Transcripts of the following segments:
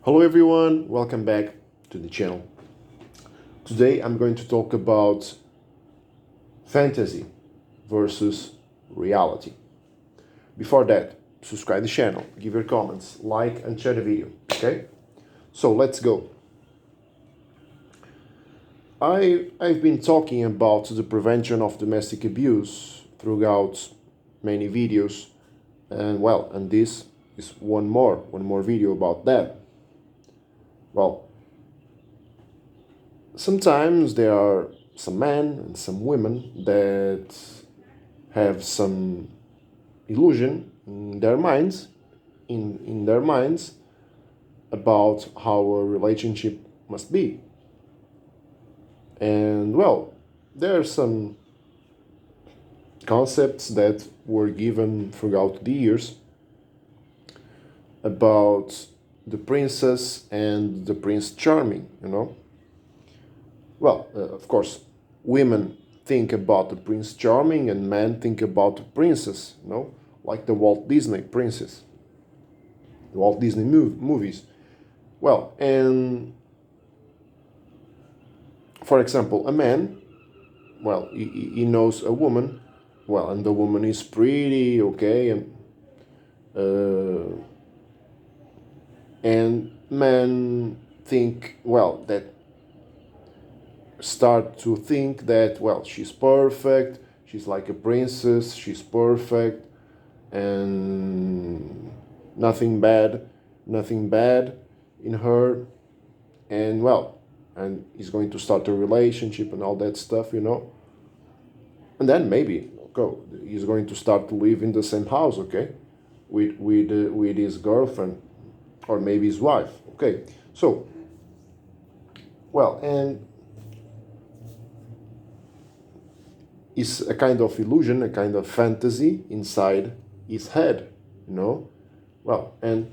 Hello everyone, welcome back to the channel. Today I'm going to talk about fantasy versus reality. Before that, subscribe the channel, give your comments, like and share the video, okay? So let's go. I've been talking about the prevention of domestic abuse throughout many videos, and this is one more video about that. Well, sometimes there are some men and some women that have some illusion in their minds, in their minds about how a relationship must be. And well, there are some concepts that were given throughout the years about the princess and the prince charming. Well, of course, women think about the Prince Charming and men think about the princess, like the Walt Disney princess, the Walt Disney movies. Well, and for example, a man, well, he knows a woman, well, and the woman is pretty, okay, uh, and men think, well, that start to think that, well, she's perfect, she's like a princess, she's perfect, and nothing bad in her, and well, and he's going to start a relationship and all that stuff. And then maybe go he's going to start to live in the same house, okay, with his girlfriend or maybe his wife, okay. So, well, and it's a kind of illusion, a kind of fantasy inside his head. Well, and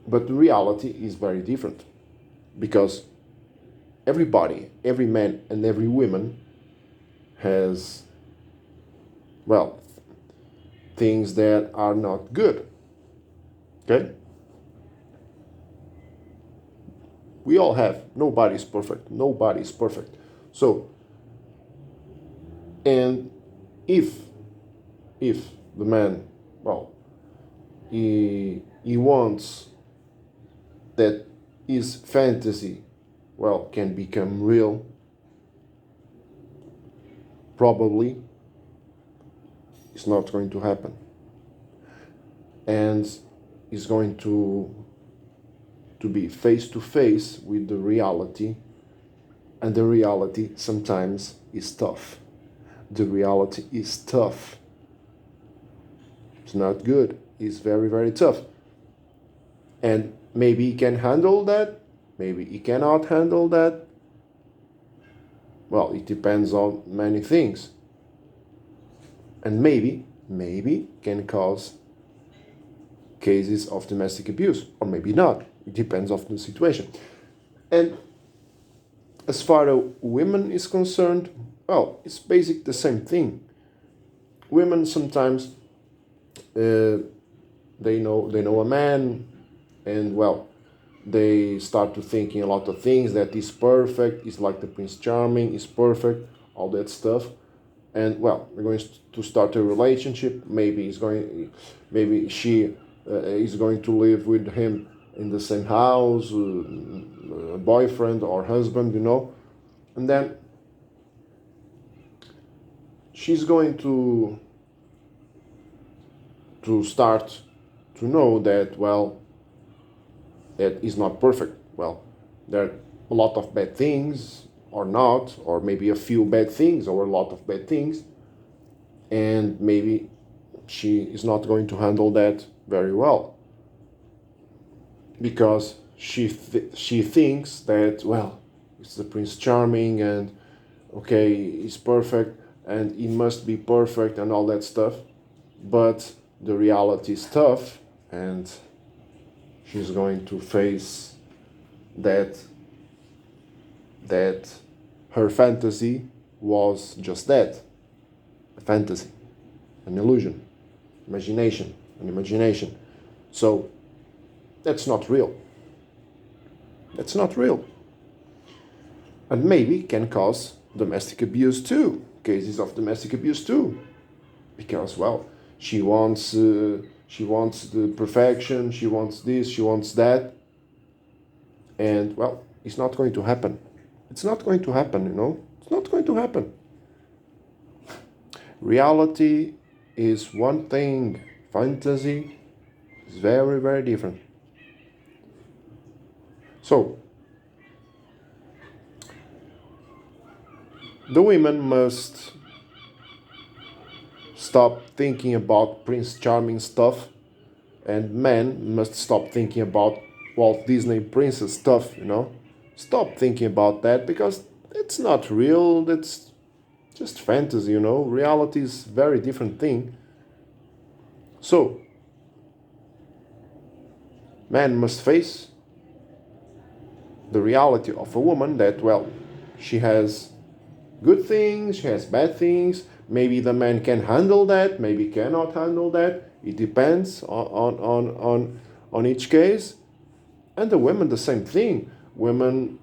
but the reality is very different, because everybody, every man and every woman has, well, things that are not good, okay. We all have, nobody's perfect. So, and if the man, well, he wants that his fantasy, well, can become real, probably it's not going to happen, and is going to be face to face with the reality, and the reality sometimes is tough. The reality is tough. It's not good. It's very, very tough. And maybe he can handle that. Maybe he cannot handle that. Well, it depends on many things. And maybe can cause cases of domestic abuse, or maybe not. It depends on the situation. And as far as women is concerned, well, it's basically the same thing. Women sometimes they know a man, and well, they start to thinking a lot of things that is perfect, is like the Prince Charming, is perfect, all that stuff, and well, we're going to start a relationship. Maybe she is going to live with him in the same house, boyfriend or husband, and then she's going to start to know that, well, that is not perfect. Well, there are a lot of bad things, or not, or maybe a few bad things, or a lot of bad things, and maybe she is not going to handle that very well, because she thinks that, well, it's the Prince Charming, and okay, he's perfect, and he must be perfect, and all that stuff, but the reality is tough, and she's going to face that her fantasy was just that, a fantasy, an illusion, an imagination. So That's not real. That's not real. And maybe can cause domestic abuse too, cases of domestic abuse too, because well, she wants the perfection, she wants this, she wants that, and well, it's not going to happen. It's not going to happen, you know. It's not going to happen. Reality is one thing. Fantasy is very, very different. So the women must stop thinking about Prince Charming stuff, and men must stop thinking about Walt Disney princess stuff, you know. Stop thinking about that because it's not real, that's just fantasy, you know. Reality is a very different thing. So, man must face the reality of a woman that, well, she has good things, she has bad things. Maybe the man can handle that, maybe cannot handle that. It depends on each case. And the women, the same thing. Women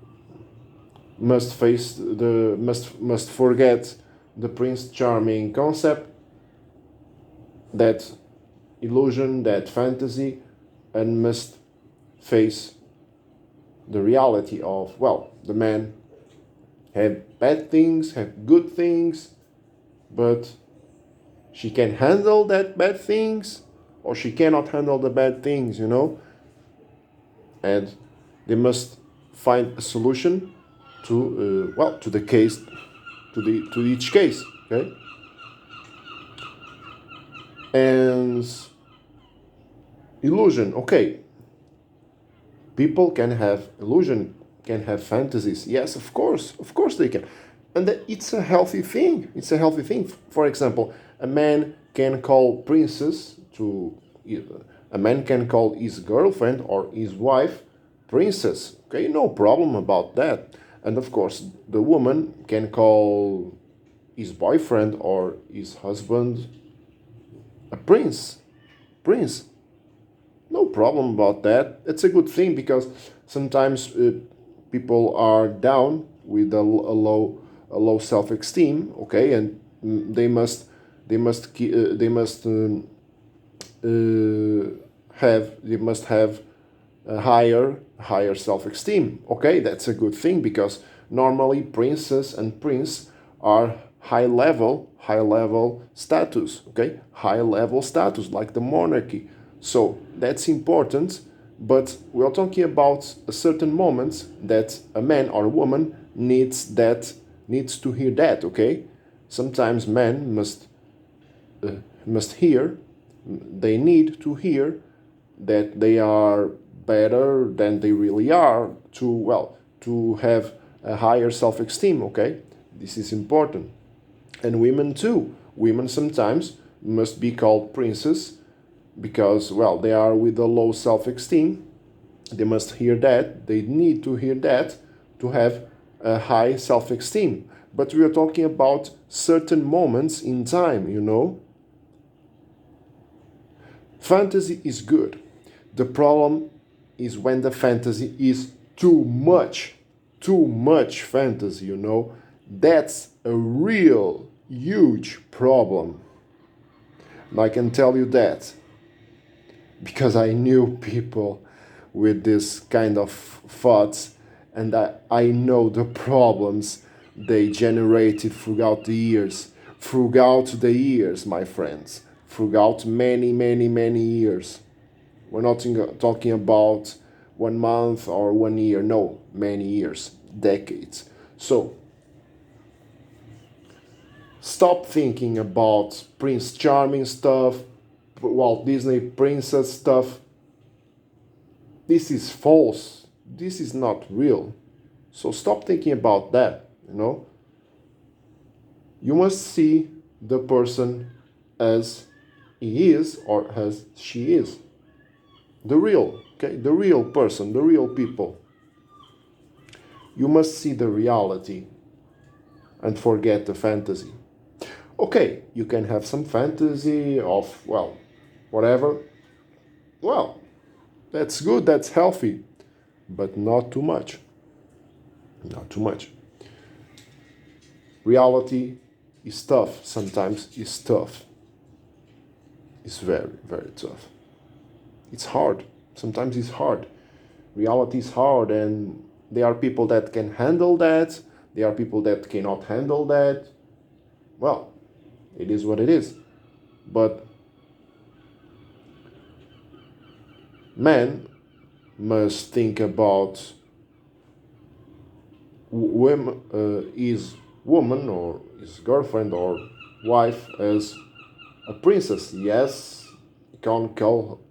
must face the must forget the Prince Charming concept, that illusion, that fantasy, and must face the reality of, well, the man have bad things, have good things, but she can handle that bad things or she cannot handle the bad things, you know. And they must find a solution to well, to the case, to each case, okay. And illusion, okay, people can have illusion, can have fantasies, yes, of course they can, and that it's a healthy thing, it's a healthy thing. For example, a man can call princess to a man can call his girlfriend or his wife princess, okay, no problem about that. And of course the woman can call his boyfriend or his husband a prince, no problem about that. It's a good thing because sometimes people are down with a low self-esteem, okay, and they must have a higher self-esteem, okay. That's a good thing because normally princess and prince are high level status, okay, high level status like the monarchy. So that's important, but we are talking about a certain moment that a man or a woman needs to hear that, okay. Sometimes men must hear, they need to hear that they are better than they really are, to, well, to have a higher self-esteem, okay. This is important. And women too, women sometimes must be called princess because, well, they are with a low self-esteem. They must hear that, they need to hear that to have a high self-esteem. But we are talking about certain moments in time, you know. Fantasy is good. The problem is when the fantasy is too much fantasy, you know. That's a real huge problem. And I can tell you that because I knew people with this kind of thoughts, and I know the problems they generated throughout the years. Throughout the years, my friends. Throughout many years. We're not talking about 1 month or 1 year, no, many years, decades. So, stop thinking about Prince Charming stuff, Walt Disney princess stuff. This is false. This is not real. So stop thinking about that, you know. You must see the person as he is or as she is. The real, okay? The real person, the real people. You must see the reality and forget the fantasy. Okay, you can have some fantasy of, well, whatever. Well, That's good, that's healthy, but not too much. Not too much. Reality is tough. Sometimes it's tough. It's very, very tough. It's hard. Sometimes it's hard. Reality is hard, and there are people that can handle that. There are people that cannot handle that. Well, it is what it is. But man must think about women, his woman or his girlfriend or wife as a princess. Yes, you can call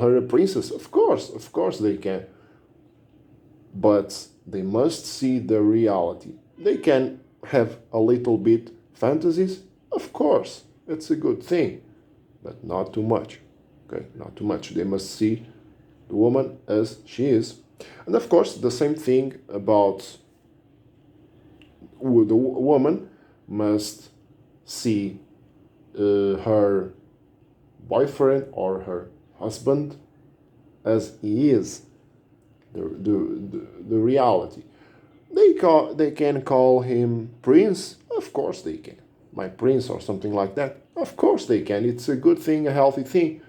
her a princess. Of course they can. But they must see the reality. They can have a little bit fantasies, of course, it's a good thing, but not too much. Okay, not too much. They must see the woman as she is. And of course, the same thing about the woman must see her boyfriend or her husband as he is, the reality. They can call him prince, of course they can. My prince or something like that, of course they can. It's a good thing, a healthy thing.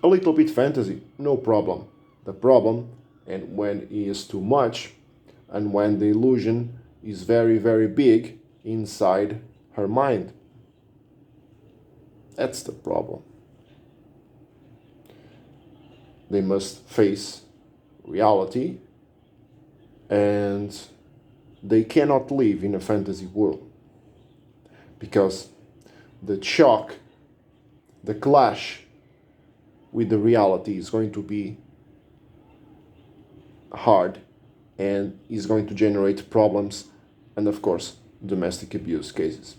A little bit fantasy, no problem. The problem, and when it is too much, and when the illusion is very, very big inside her mind. That's the problem. They must face reality, and they cannot live in a fantasy world, because the shock, the clash with the reality is going to be hard, and is going to generate problems, and of course domestic abuse cases.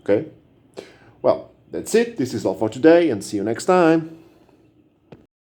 Okay, well, that's it. This is all for today, and see you next time.